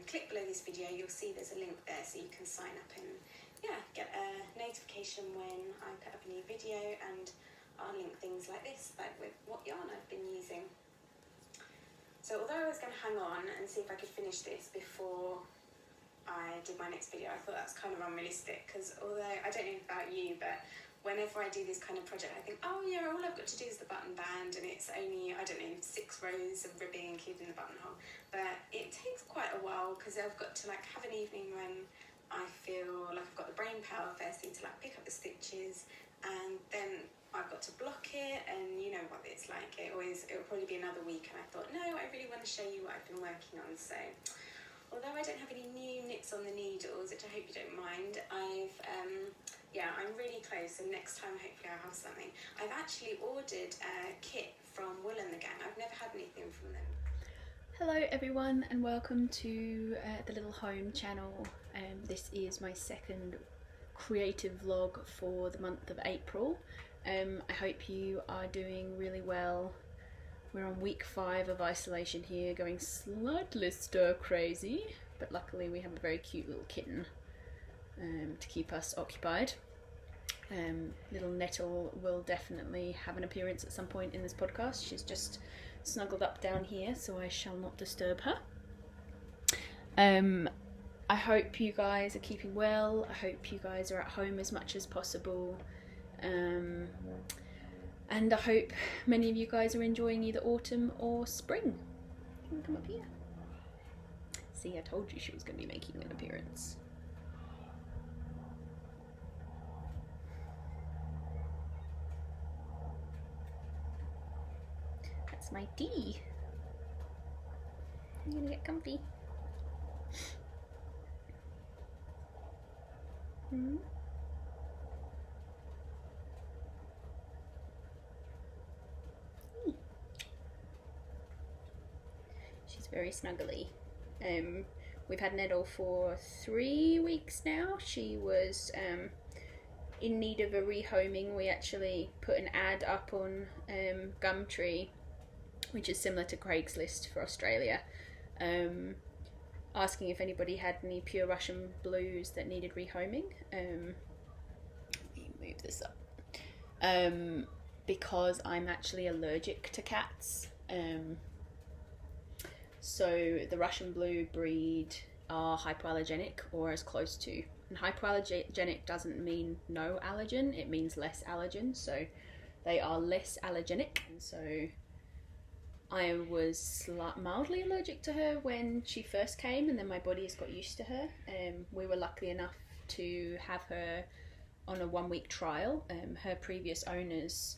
Click below this video, you'll see there's a link there so you can sign up and get a notification when I put up a new video, and I'll link things like this, like with what yarn I've been using. So although I was going to hang on and see if I could finish this before I did my next video, I thought that's kind of unrealistic, because although I don't know about you, but whenever I do this kind of project, I think, oh yeah, all I've got to do is the button band, and it's only, I don't know, 6 rows of ribbing including the buttonhole. But it takes quite a while, because I've got to like have an evening when I feel like I've got the brain power firstly to like pick up the stitches, and then I've got to block it, and you know what it's like. It'll probably be another week, and I thought, no, I really want to show you what I've been working on. So although I don't have any new knits on the needles, which I hope you don't mind, I'm really close, and next time hopefully I'll have something. I've actually ordered a kit from Wool and the Gang. I've never had anything from them. Hello everyone, and welcome to the Little Home channel. This is my second creative vlog for the month of April. I hope you are doing really well. We're on week 5 of isolation here, going slightly stir crazy, but luckily we have a very cute little kitten to keep us occupied. Little Nettle will definitely have an appearance at some point in this podcast. She's just snuggled up down here, so I shall not disturb her. I hope you guys are keeping well. I hope you guys are at home as much as possible. And I hope many of you guys are enjoying either autumn or spring. You can come up here. See, I told you she was going to be making an appearance. That's my D. I'm gonna get comfy. She's very snuggly. We've had Nettle for 3 weeks now. She was in need of a rehoming. We actually put an ad up on Gumtree, which is similar to Craigslist for Australia, asking if anybody had any pure Russian blues that needed rehoming. Let me move this up. Because I'm actually allergic to cats. So the Russian blue breed are hypoallergenic, or as close to. And hypoallergenic doesn't mean no allergen, it means less allergen. So they are less allergenic. And so I was mildly allergic to her when she first came, and then my body has got used to her. We were lucky enough to have her on a 1-week trial. Her previous owners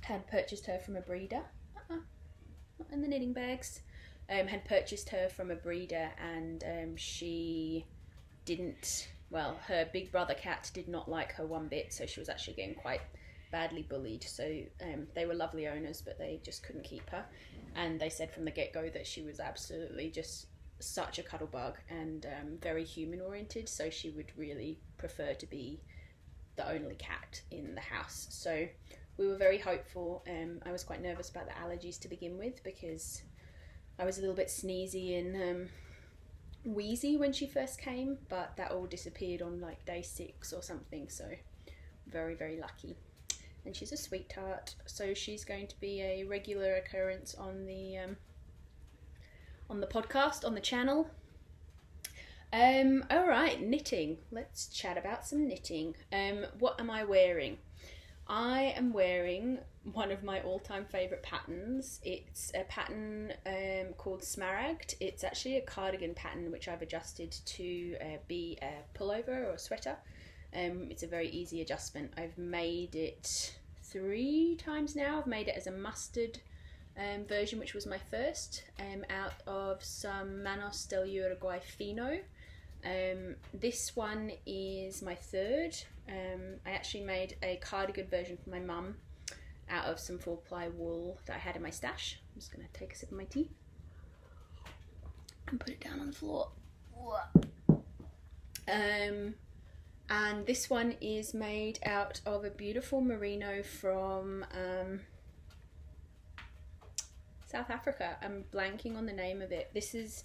had purchased her from a breeder. not in the knitting bags, had purchased her from a breeder, and she didn't, well, her big brother cat did not like her one bit, so she was actually getting quite badly bullied. So they were lovely owners, but they just couldn't keep her, and they said from the get-go that she was absolutely just such a cuddle bug and very human oriented, so she would really prefer to be the only cat in the house. So we were very hopeful. I was quite nervous about the allergies to begin with, because I was a little bit sneezy and wheezy when she first came, but that all disappeared on like day 6 or something, so very, very lucky. And she's a sweetheart, so she's going to be a regular occurrence on the podcast, on the channel. Alright, knitting. Let's chat about some knitting. What am I wearing? I am wearing one of my all-time favourite patterns. It's a pattern called Smaragd. It's actually a cardigan pattern which I've adjusted to be a pullover or a sweater. It's a very easy adjustment. I've made it 3 times now. I've made it as a mustard version, which was my first, out of some Manos del Uruguay Fino. This one is my 3rd. I actually made a cardigan version for my mum out of some 4-ply wool that I had in my stash. I'm just going to take a sip of my tea and put it down on the floor. And this one is made out of a beautiful merino from South Africa. I'm blanking on the name of it. This is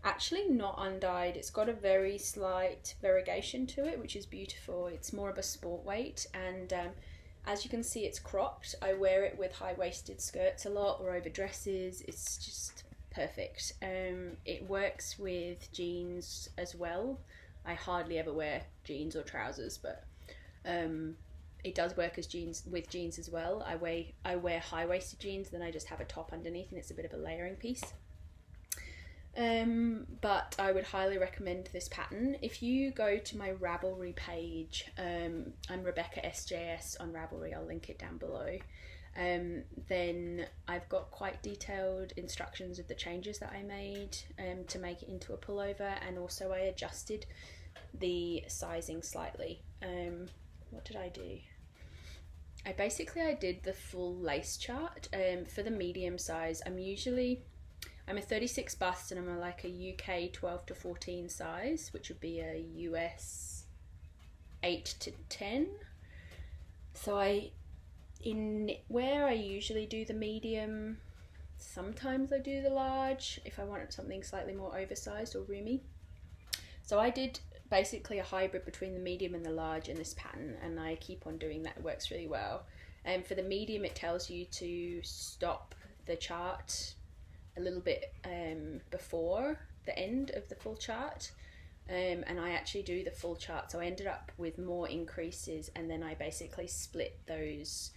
actually not undyed. It's got a very slight variegation to it, which is beautiful. It's more of a sport weight, and as you can see, it's cropped. I wear it with high-waisted skirts a lot, or over dresses. It's just perfect. It works with jeans as well. I hardly ever wear jeans or trousers, but it does work as with jeans as well. I wear high-waisted jeans, then I just have a top underneath, and it's a bit of a layering piece. But I would highly recommend this pattern. If you go to my Ravelry page, I'm Rebekahsjs on Ravelry, I'll link it down below. Then I've got quite detailed instructions of the changes that I made to make it into a pullover, and also I adjusted the sizing slightly. What did I do? I did the full lace chart. For the medium size, I'm a 36 bust, and I'm like a UK 12 to 14 size, which would be a US 8 to 10. So where I usually do the medium, sometimes I do the large if I want something slightly more oversized or roomy. So I did basically a hybrid between the medium and the large in this pattern, and I keep on doing that. It works really well. For the medium, it tells you to stop the chart a little bit before the end of the full chart, and I actually do the full chart, so I ended up with more increases, and then I basically split those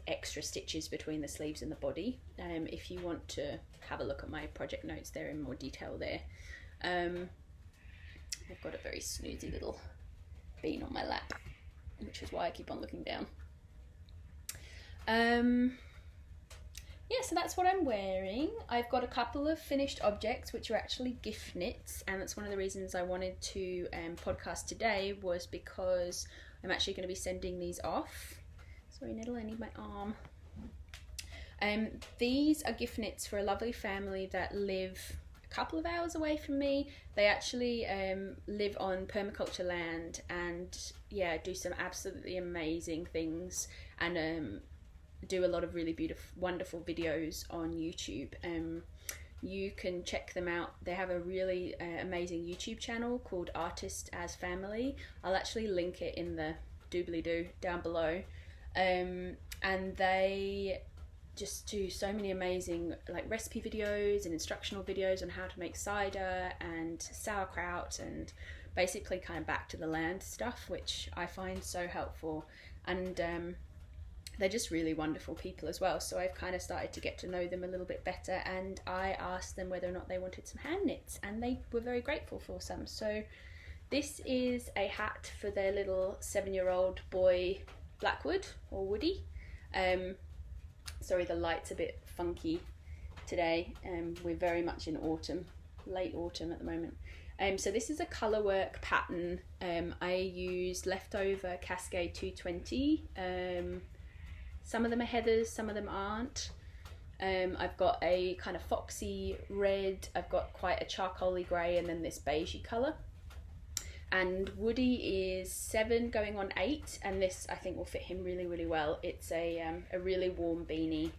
extra stitches between the sleeves and the body. If you want to have a look at my project notes, they're in more detail there. I've got a very snoozy little bean on my lap, which is why I keep on looking down. Yeah, so that's what I'm wearing. I've got a couple of finished objects which are actually gift knits, and that's one of the reasons I wanted to podcast today, was because I'm actually going to be sending these off. Sorry, Nettle, I need my arm. These are gift knits for a lovely family that live a couple of hours away from me. They actually live on permaculture land, and yeah, do some absolutely amazing things, and do a lot of really beautiful, wonderful videos on YouTube. You can check them out. They have a really amazing YouTube channel called Artist as Family. I'll actually link it in the doobly-doo down below. And they just do so many amazing like recipe videos and instructional videos on how to make cider and sauerkraut, and basically kind of back to the land stuff, which I find so helpful. And they're just really wonderful people as well, so I've kind of started to get to know them a little bit better, and I asked them whether or not they wanted some hand knits, and they were very grateful for some. So this is a hat for their little 7-year-old boy, Blackwood, or Woody. Sorry, the light's a bit funky today. We're very much in autumn, late autumn at the moment. So this is a colourwork pattern. I used leftover Cascade 220. Some of them are heathers, some of them aren't. I've got a kind of foxy red, I've got quite a charcoaly grey, and then this beigey colour. And Woody is 7 going on 8, and this I think will fit him really, really well. It's a really warm beanie.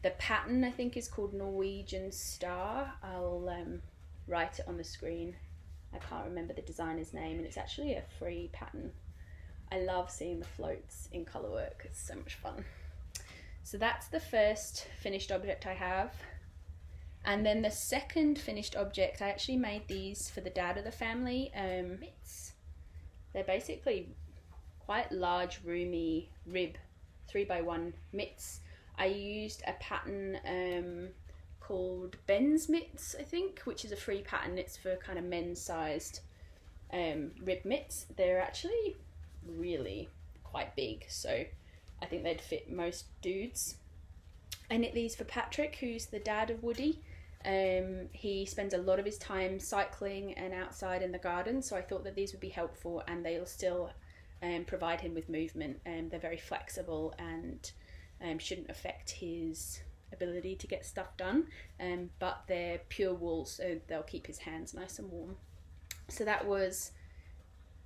The pattern I think is called Norwegian Star. I'll write it on the screen. I can't remember the designer's name, and it's actually a free pattern. I love seeing the floats in colourwork, it's so much fun. So that's the first finished object I have. And then the second finished object, I actually made these for the dad of the family. Mitts. They're basically quite large, roomy rib 3x1 mitts. I used a pattern called Ben's Mitts, I think, which is a free pattern. It's for kind of men's sized rib mitts. They're actually really quite big, so I think they'd fit most dudes. I knit these for Patrick, who's the dad of Woody. He spends a lot of his time cycling and outside in the garden, so I thought that these would be helpful, and they'll still provide him with movement. They're very flexible and shouldn't affect his ability to get stuff done, but they're pure wool, so they'll keep his hands nice and warm. So that was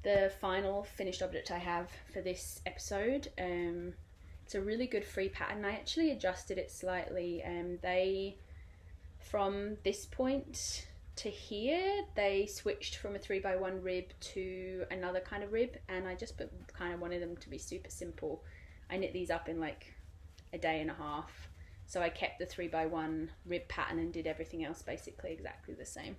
the final finished object I have for this episode. It's a really good free pattern. I actually adjusted it slightly. From this point to here, they switched from a 3x1 rib to another kind of rib, and I just kind of wanted them to be super simple. I knit these up in like a day and a half, so I kept the 3x1 rib pattern and did everything else basically exactly the same.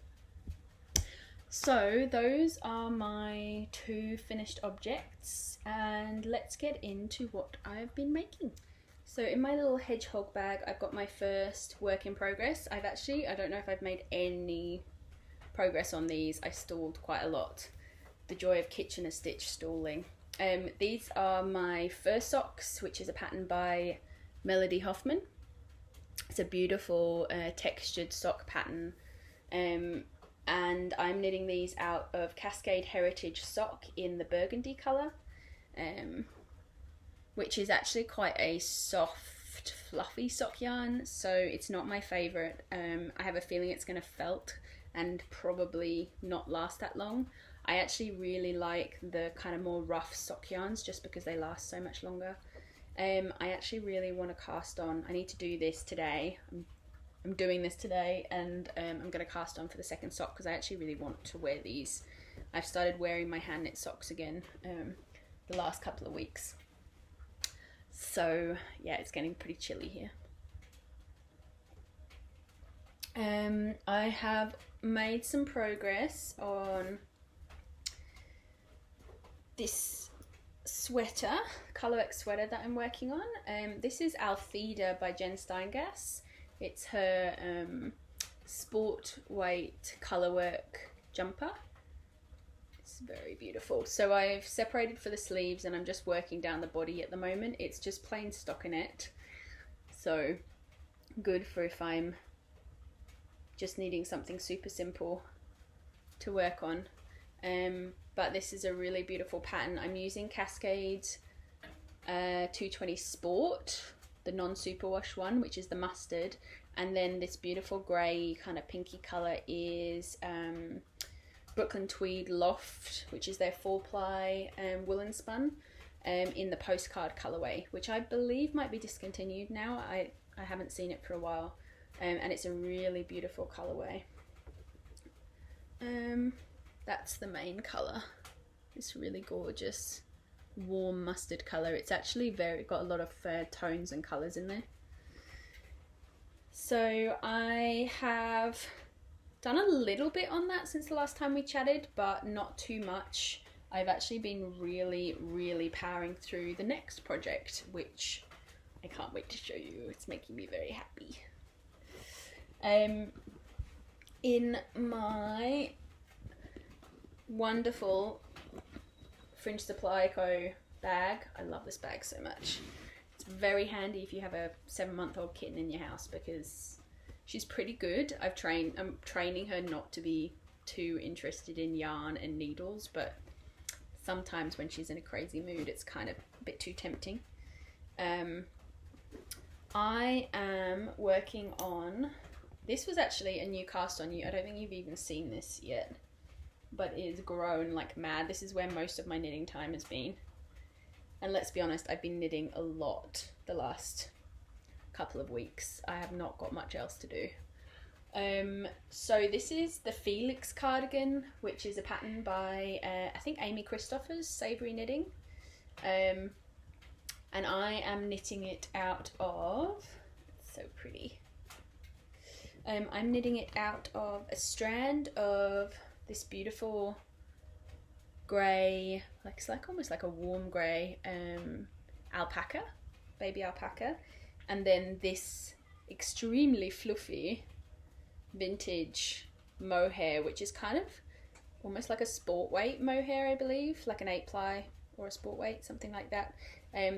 So those are my 2 finished objects, and let's get into what I've been making. So in my little hedgehog bag, I've got my first work in progress. I don't know if I've made any progress on these. I stalled quite a lot. The joy of Kitchen Stitch stalling. These are my fur socks, which is a pattern by Melody Hoffmann. It's a beautiful textured sock pattern. And I'm knitting these out of Cascade Heritage Sock in the burgundy colour, which is actually quite a soft, fluffy sock yarn, so it's not my favourite. I have a feeling it's going to felt and probably not last that long. I actually really like the kind of more rough sock yarns just because they last so much longer. I actually really want to cast on. I need to do this today. I'm doing this today, and I'm going to cast on for the second sock because I actually really want to wear these. I've started wearing my hand knit socks again the last couple of weeks. So yeah, it's getting pretty chilly here. I have made some progress on this sweater, colourwork sweater that I'm working on. This is Altheda by Jen Steingass. It's her sport weight colourwork jumper. It's very beautiful. So I've separated for the sleeves and I'm just working down the body at the moment. It's just plain stockinette. So good for if I'm just needing something super simple to work on. But this is a really beautiful pattern. I'm using Cascade 220 Sport, the non-superwash one, which is the mustard, and then this beautiful grey kind of pinky colour is Brooklyn Tweed Loft, which is their 4-ply woolen spun in the postcard colourway, which I believe might be discontinued now. I haven't seen it for a while, and it's a really beautiful colourway. That's the main colour, this really gorgeous warm mustard colour. It's actually got a lot of tones and colours in there. So I have done a little bit on that since the last time we chatted, but not too much. I've actually been really powering through the next project, which I can't wait to show you. It's making me very happy. In my wonderful Fringe Supply Co bag, I love this bag so much. It's very handy if you have a 7-month-old kitten in your house because she's pretty good. I'm training her not to be too interested in yarn and needles, but sometimes when she's in a crazy mood, it's kind of a bit too tempting. I am working on, this was actually a new cast on you. I don't think you've even seen this yet, but it's grown like mad. This is where most of my knitting time has been. And let's be honest, I've been knitting a lot the last couple of weeks. I have not got much else to do. So this is the Felix cardigan, which is a pattern by I think Amy Christopher's Savory Knitting, and I am knitting it out of, it's so pretty, I'm knitting it out of a strand of this beautiful grey, like it's like almost like a warm grey alpaca, baby alpaca, and then this extremely fluffy vintage mohair, which is kind of almost like a sport weight mohair, I believe, like an 8-ply or a sport weight, something like that.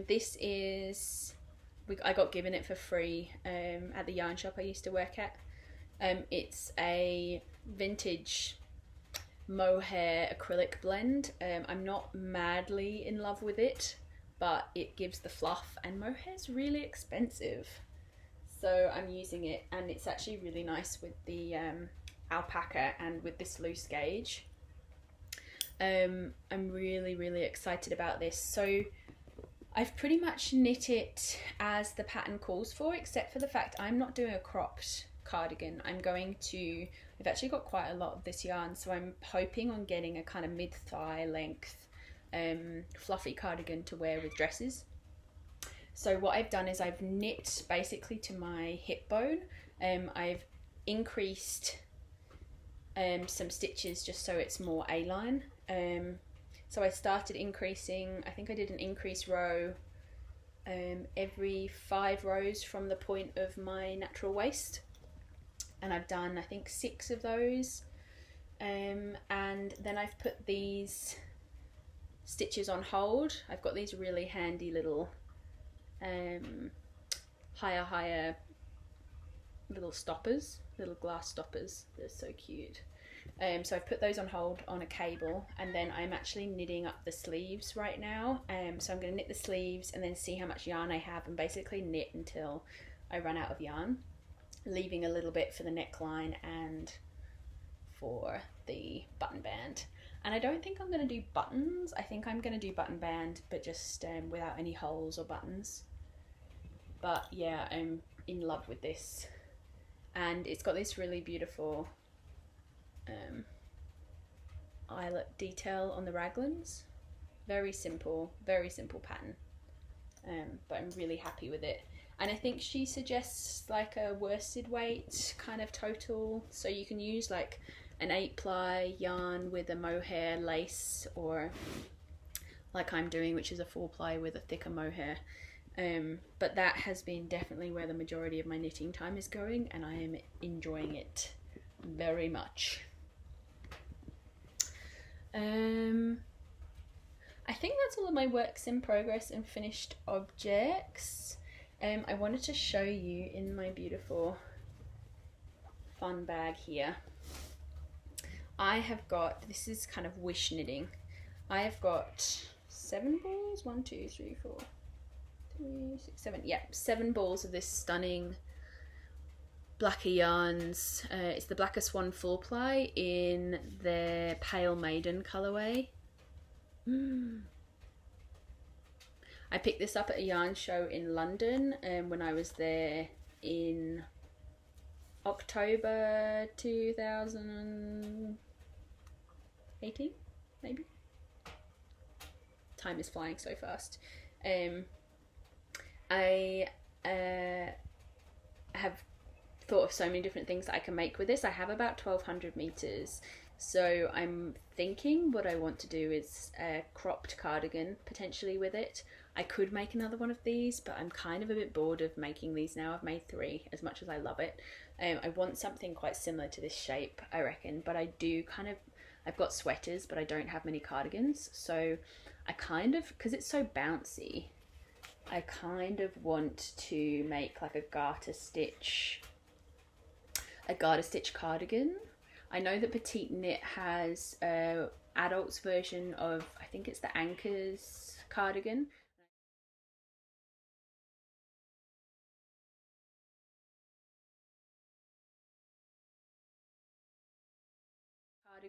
This is, I got given it for free at the yarn shop I used to work at. It's a vintage mohair acrylic blend. I'm not madly in love with it, but it gives the fluff, and mohair's really expensive, so I'm using it, and it's actually really nice with the alpaca and with this loose gauge. I'm really excited about this. So I've pretty much knit it as the pattern calls for, except for the fact I'm not doing a cropped cardigan. I've actually got quite a lot of this yarn, so I'm hoping on getting a kind of mid-thigh length fluffy cardigan to wear with dresses. So what I've done is I've knit basically to my hip bone. I've increased some stitches just so it's more A-line. So I started increasing, I think I did an increase row every 5 rows from the point of my natural waist. And I've done, I think, 6 of those. And then I've put these stitches on hold. I've got these really handy little higher little stoppers, little glass stoppers. They're so cute. So I've put those on hold on a cable, and then I'm actually knitting up the sleeves right now. So I'm going to knit the sleeves and then see how much yarn I have, and basically knit until I run out of yarn, leaving a little bit for the neckline and for the button band. And I don't think I'm going to do buttons. I think I'm going to do button band, but just without any holes or buttons. But yeah, I'm in love with this. And it's got this really beautiful eyelet detail on the raglans. Very simple pattern. But I'm really happy with it. And I think she suggests like a worsted weight kind of total. So you can use like an 8-ply yarn with a mohair lace, or like I'm doing, which is a 4-ply with a thicker mohair. But that has been definitely where the majority of my knitting time is going, and I am enjoying it very much. I think that's all of my works in progress and finished objects. I wanted to show you in my beautiful fun bag here. I have got, this is kind of wish knitting. I have got 7 balls, 1, 2, 3, 4, 3, 6, 7, yeah, 7 balls of this stunning Blacker yarns. It's the Blacker Swan 4-ply in their Pale Maiden colourway. I picked this up at a yarn show in London when I was there in October 2018, maybe. Time is flying so fast. I have thought of so many different things that I can make with this. I have about 1200 meters, so I'm thinking what I want to do is a cropped cardigan potentially with it. I could make another one of these, but I'm kind of a bit bored of making these now. I've made 3, as much as I love it. I want something quite similar to this shape, I reckon, but I do kind of, I've got sweaters, but I don't have many cardigans, so I kind of, because it's so bouncy, I kind of want to make like a garter stitch a garter stitch cardigan. I know that Petite Knit has a adult's version of, I think it's the Anchors cardigan.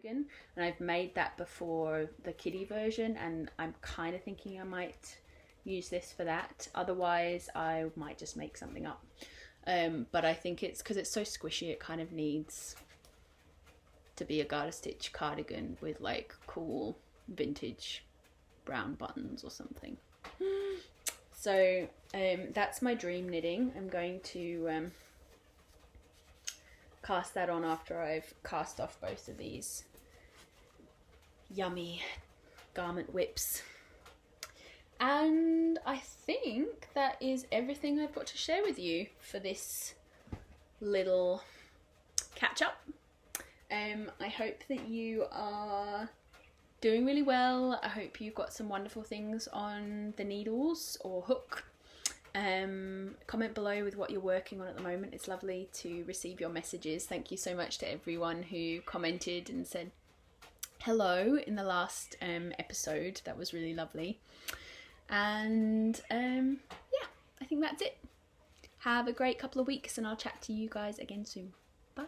And I've made that before, the kiddie version, and I'm kind of thinking I might use this for that. Otherwise I might just make something up, but I think it's because it's so squishy, it kind of needs to be a garter stitch cardigan with like cool vintage brown buttons or something. So that's my dream knitting. I'm going to cast that on after I've cast off both of these yummy garment whips. And I think that is everything I've got to share with you for this little catch up. I hope that you are doing really well. I hope you've got some wonderful things on the needles or hook. Comment below with what you're working on at the moment. It's lovely to receive your messages. Thank you so much to everyone who commented and said hello in the last episode. That was really lovely. And yeah, I think that's it. Have a great couple of weeks, and I'll chat to you guys again soon. Bye.